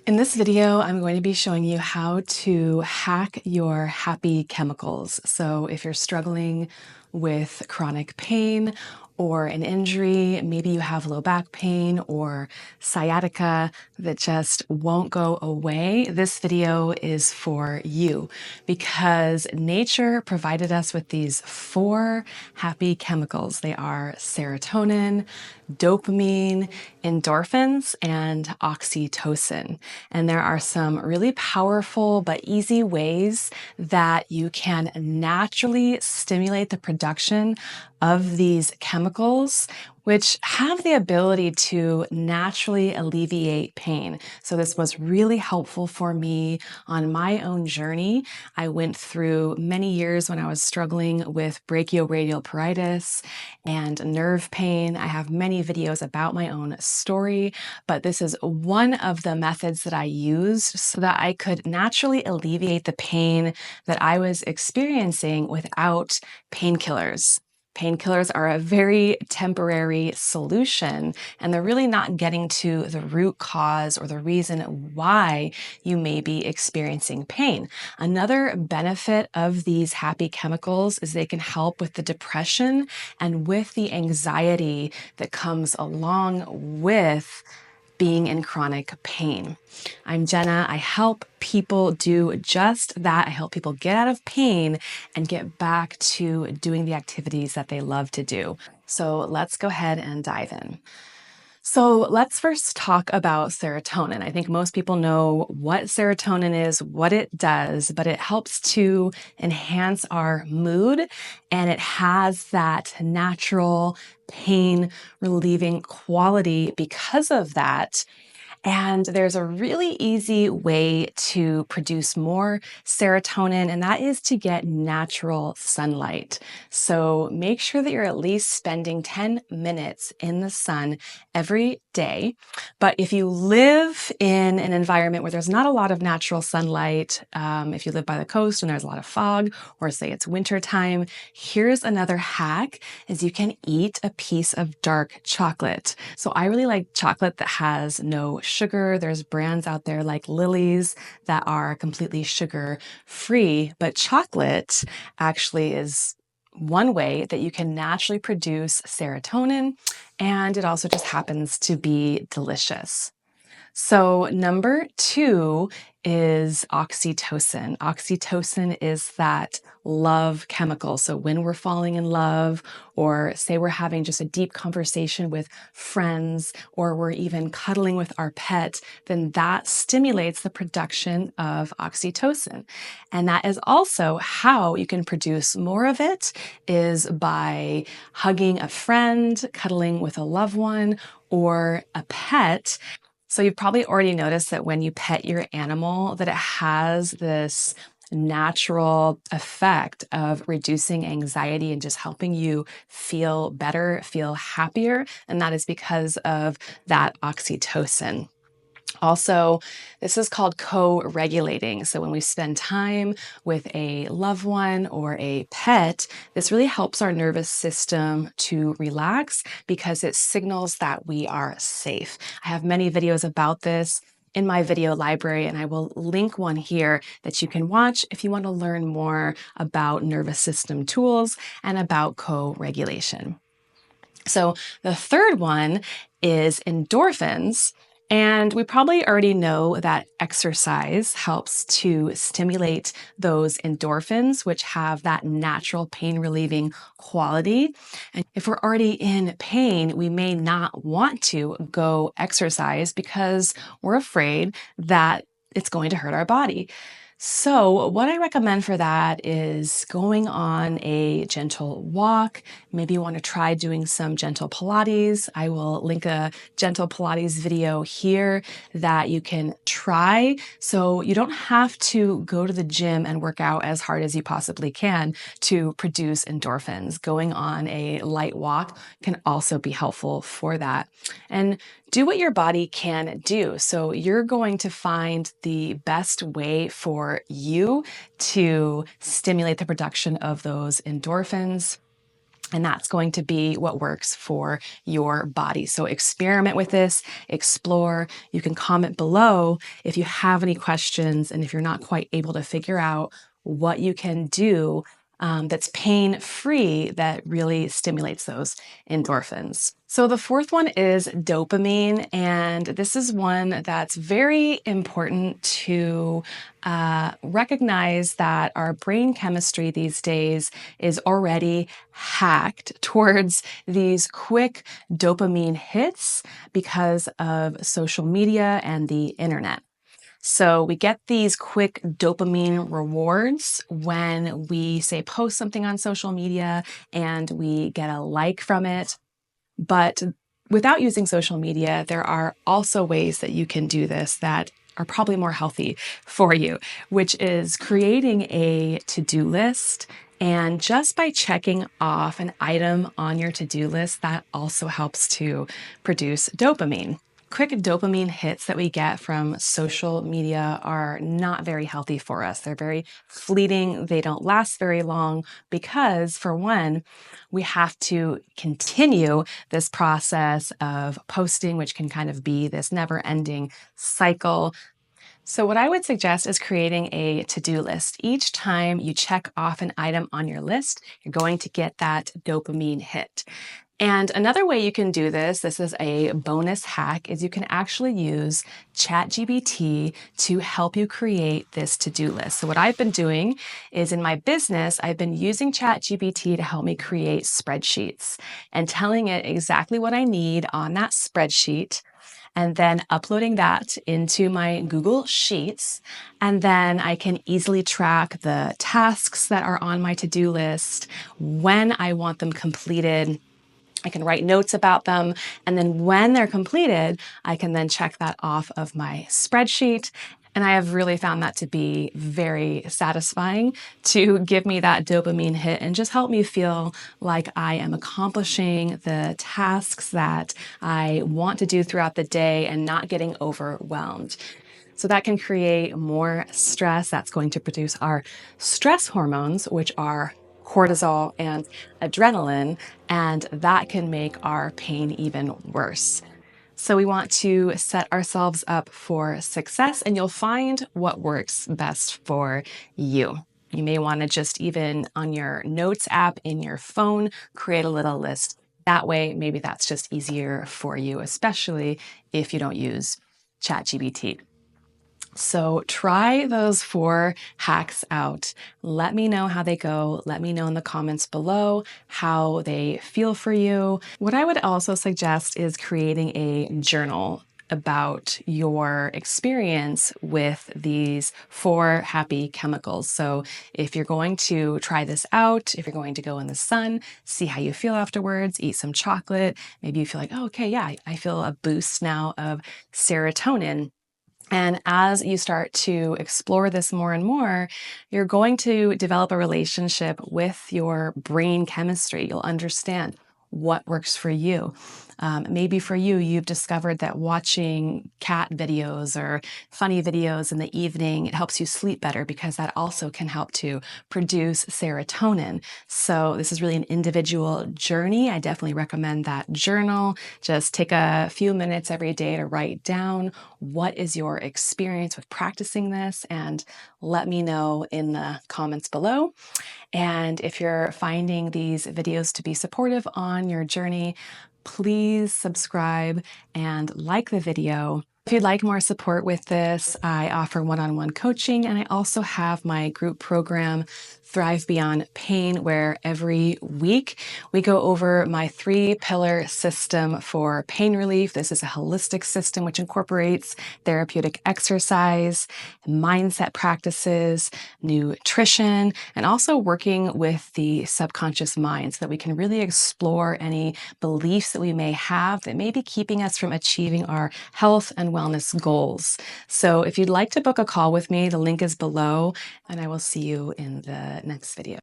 In this video, I'm going to be showing you how to hack your happy chemicals. So if you're struggling with chronic pain or an injury, maybe you have low back pain or sciatica that just won't go away, this video is for you because nature provided us with these 4 happy chemicals. They are serotonin, dopamine, endorphins, and oxytocin. And there are some really powerful but easy ways that you can naturally stimulate the production of these chemicals, which have the ability to naturally alleviate pain. So this was really helpful for me on my own journey. I went through many years when I was struggling with brachioradial pruritus and nerve pain. I have many videos about my own story, but this is one of the methods that I used so that I could naturally alleviate the pain that I was experiencing without painkillers. Painkillers are a very temporary solution, and they're really not getting to the root cause or the reason why you may be experiencing pain. Another benefit of these happy chemicals is they can help with the depression and with the anxiety that comes along with being in chronic pain. I'm Jenna. I help people do just that. I help people get out of pain and get back to doing the activities that they love to do. So let's go ahead and dive in. So let's first talk about serotonin. I think most people know what serotonin is, what it does, but it helps to enhance our mood, and it has that natural pain relieving quality because of that. And there's a really easy way to produce more serotonin, and that is to get natural sunlight. So make sure that you're at least spending 10 minutes in the sun every day. But if you live in an environment where there's not a lot of natural sunlight, if you live by the coast and there's a lot of fog, or say it's winter time, here's another hack is you can eat a piece of dark chocolate. So I really like chocolate that has no sugar. There's brands out there like Lily's that are completely sugar free, but chocolate actually is one way that you can naturally produce serotonin, and it also just happens to be delicious. So number 2 is oxytocin. Oxytocin is that love chemical. So when we're falling in love, or say we're having just a deep conversation with friends, or we're even cuddling with our pet, then that stimulates the production of oxytocin. And that is also how you can produce more of it, is by hugging a friend, cuddling with a loved one, or a pet. So you've probably already noticed that when you pet your animal, that it has this natural effect of reducing anxiety and just helping you feel better, feel happier. And that is because of that oxytocin. Also, this is called co-regulating. So when we spend time with a loved one or a pet, this really helps our nervous system to relax because it signals that we are safe. I have many videos about this in my video library, and I will link one here that you can watch if you want to learn more about nervous system tools and about co-regulation. So the third one is endorphins. And we probably already know that exercise helps to stimulate those endorphins, which have that natural pain relieving quality. And if we're already in pain, we may not want to go exercise because we're afraid that it's going to hurt our body. So what I recommend for that is going on a gentle walk. Maybe you want to try doing some gentle Pilates. I will link a gentle Pilates video here that you can try. So you don't have to go to the gym and work out as hard as you possibly can to produce endorphins. Going on a light walk can also be helpful for that. And do what your body can do. So you're going to find the best way for you to stimulate the production of those endorphins. And that's going to be what works for your body. So experiment with this, explore. You can comment below if you have any questions and if you're not quite able to figure out what you can do that's pain-free that really stimulates those endorphins. So the fourth one is dopamine, and this is one that's very important to recognize that our brain chemistry these days is already hacked towards these quick dopamine hits because of social media and the internet. So we get these quick dopamine rewards when we say post something on social media and we get a like from it. But without using social media, there are also ways that you can do this that are probably more healthy for you, which is creating a to-do list. And just by checking off an item on your to-do list, that also helps to produce dopamine. Quick dopamine hits that we get from social media are not very healthy for us. They're very fleeting. They don't last very long because, for one, we have to continue this process of posting, which can kind of be this never-ending cycle. So what I would suggest is creating a to-do list. Each time you check off an item on your list, you're going to get that dopamine hit. And another way you can do this is a bonus hack, is you can actually use ChatGPT to help you create this to-do list. So what I've been doing is, in my business, I've been using ChatGPT to help me create spreadsheets and telling it exactly what I need on that spreadsheet, and then uploading that into my Google Sheets. And then I can easily track the tasks that are on my to-do list, when I want them completed. I can write notes about them, and then when they're completed, I can then check that off of my spreadsheet. And I have really found that to be very satisfying, to give me that dopamine hit and just help me feel like I am accomplishing the tasks that I want to do throughout the day and not getting overwhelmed. So that can create more stress. That's going to produce our stress hormones, which are cortisol and adrenaline, and that can make our pain even worse. So we want to set ourselves up for success, and you'll find what works best for you. You may want to just, even on your notes app in your phone, create a little list. That way, maybe that's just easier for you, especially if you don't use ChatGPT. So try those 4 hacks out. Let me know how they go. Let me know in the comments below how they feel for you. What I would also suggest is creating a journal about your experience with these 4 happy chemicals. So if you're going to try this out, if you're going to go in the sun, see how you feel afterwards, eat some chocolate, maybe you feel like, oh, okay, yeah, I feel a boost now of serotonin. And as you start to explore this more and more, you're going to develop a relationship with your brain chemistry. You'll understand what works for you. Maybe for you, you've discovered that watching cat videos or funny videos in the evening, it helps you sleep better because that also can help to produce serotonin. So this is really an individual journey. I definitely recommend that journal. Just take a few minutes every day to write down what is your experience with practicing this, and let me know in the comments below. And if you're finding these videos to be supportive on your journey, please subscribe and like the video. If you'd like more support with this, I offer one-on-one coaching, and I also have my group program, Thrive Beyond Pain, where every week we go over my 3-pillar system for pain relief. This is a holistic system which incorporates therapeutic exercise, mindset practices, nutrition, and also working with the subconscious mind so that we can really explore any beliefs that we may have that may be keeping us from achieving our health and wellness goals. So if you'd like to book a call with me, the link is below, and I will see you in the next video.